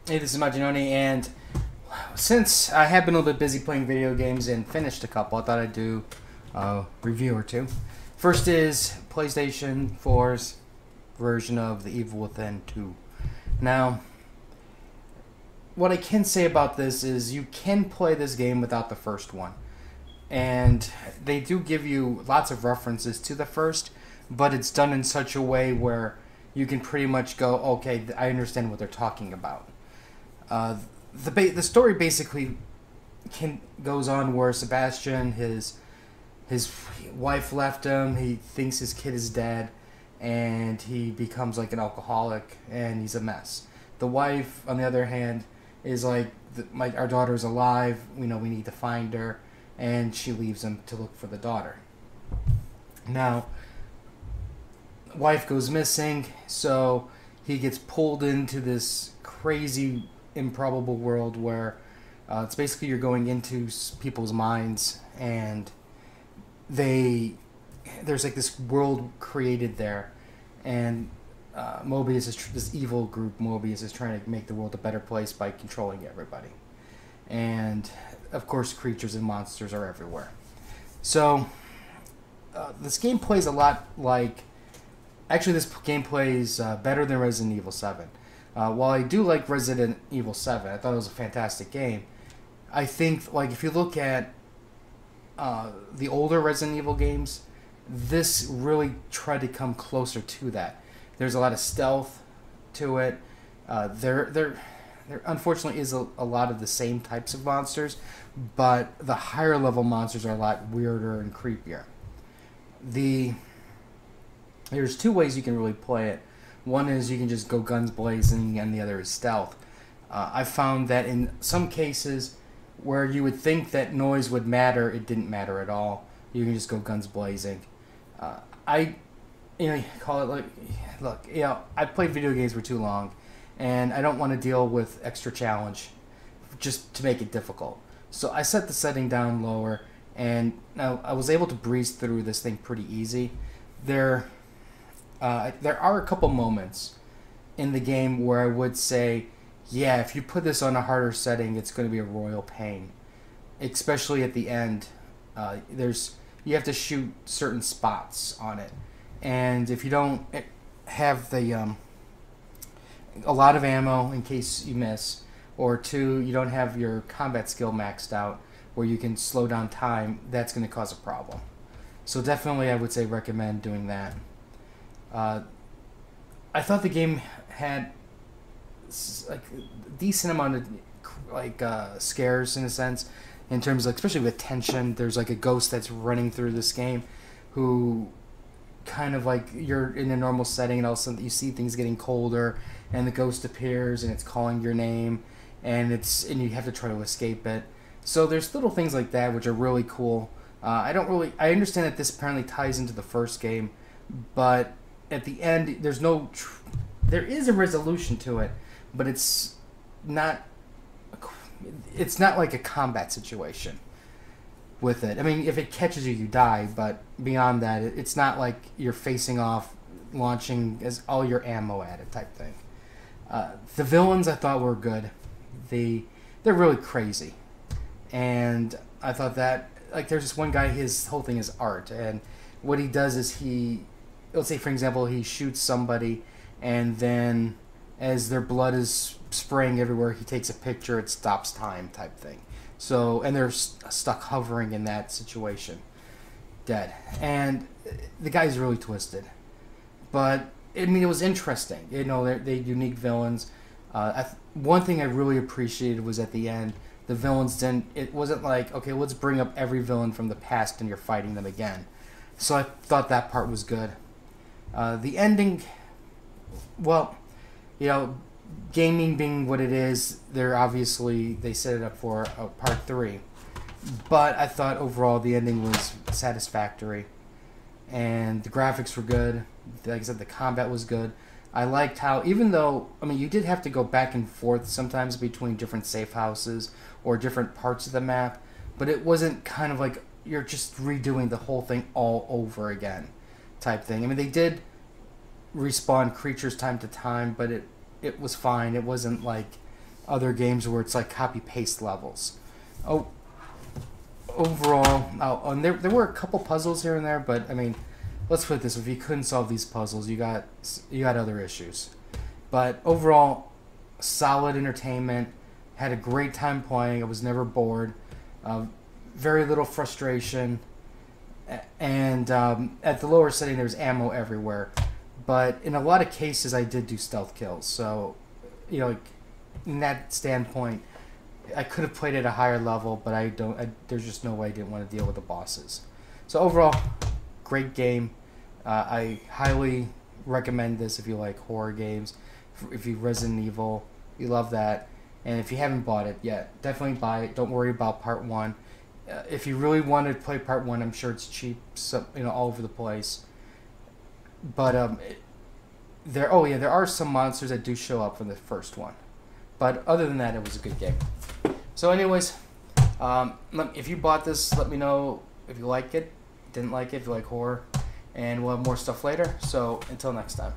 Hey, this is Maginoni, and since I have been a little bit busy playing video games and finished a couple, I thought I'd do a review or two. First is PlayStation 4's version of The Evil Within 2. Now, what I can say about this is you can play this game without the first one. And they do give you lots of references to the first, but it's done in such a way where you can pretty much go, okay, I understand what they're talking about. Uh, the story basically goes on where Sebastian, his wife left him. He thinks his kid is dead, and he becomes like an alcoholic, and he's a mess. The wife, on the other hand, is like, our daughter's alive. We know we need to find her, and she leaves him to look for the daughter. Now, wife goes missing, so he gets pulled into this crazy, improbable world where it's basically you're going into people's minds, and there's like this world created there, and Mobius is this evil group. Mobius is trying to make the world a better place by controlling everybody, and of course creatures and monsters are everywhere. So this game plays a lot like. Actually, this game plays better than Resident Evil 7. While I do like Resident Evil 7, I thought it was a fantastic game. I think, like, if you look at the older Resident Evil games, this really tried to come closer to that. There's a lot of stealth to it. There unfortunately is a lot of the same types of monsters, but the higher level monsters are a lot weirder and creepier. There's two ways you can really play it. One is you can just go guns blazing, and the other is stealth. I found that in some cases where you would think that noise would matter, it didn't matter at all. You can just go guns blazing. Call it like, look, I've played video games for too long, and I don't want to deal with extra challenge just to make it difficult. So I set the setting down lower, and now I was able to breeze through this thing pretty easy. There are a couple moments in the game where I would say, yeah, if you put this on a harder setting, it's going to be a royal pain. Especially at the end, you have to shoot certain spots on it, and if you don't have a lot of ammo in case you miss, or two, you don't have your combat skill maxed out where you can slow down time, that's going to cause a problem. So definitely, I would say recommend doing that. I thought the game had like a decent amount of scares in a sense, in terms of, especially with tension. There's like a ghost that's running through this game, who kind of like you're in a normal setting, and all of a sudden you see things getting colder, and the ghost appears and it's calling your name, and you have to try to escape it. So there's little things like that which are really cool. I understand that this apparently ties into the first game, but at the end, there is a resolution to it, but it's not like a combat situation with it. I mean, if it catches you, you die, but beyond that, it's not like you're facing off, launching as all your ammo at it type thing. The villains I thought were good. They're really crazy, and I thought that, like, there's this one guy, his whole thing is art, and what he does is let's say, for example, he shoots somebody, and then as their blood is spraying everywhere, he takes a picture, it stops time type thing. So, and they're stuck hovering in that situation, dead. And the guy's really twisted. But, I mean, it was interesting. They're unique villains. One thing I really appreciated was at the end, the villains it wasn't like, okay, let's bring up every villain from the past and you're fighting them again. So I thought that part was good. The ending, well, gaming being what it is, they set it up for a part 3. But I thought overall the ending was satisfactory, and the graphics were good. Like I said, the combat was good. I liked how, even though, I mean, you did have to go back and forth sometimes between different safe houses or different parts of the map, but it wasn't kind of like you're just redoing the whole thing all over again type thing. I mean, they did respawn creatures time to time, but it was fine. It wasn't like other games where it's like copy paste levels. Oh, overall, and there were a couple puzzles here and there, but I mean, let's put it this way: if you couldn't solve these puzzles, you got other issues. But overall, solid entertainment. Had a great time playing. I was never bored. Very little frustration. And at the lower setting, there's ammo everywhere. But in a lot of cases, I did do stealth kills. So, you know, in that standpoint, I could have played at a higher level, but there's just no way I didn't want to deal with the bosses. So overall, great game. I highly recommend this if you like horror games. If you Resident Evil, you love that. And if you haven't bought it yet, definitely buy it. Don't worry about Part 1. If you really want to play Part 1, I'm sure it's cheap, so, all over the place. But there are some monsters that do show up from the first one. But other than that, it was a good game. So anyways, if you bought this, let me know if you like it, didn't like it, if you like horror. And we'll have more stuff later. So until next time.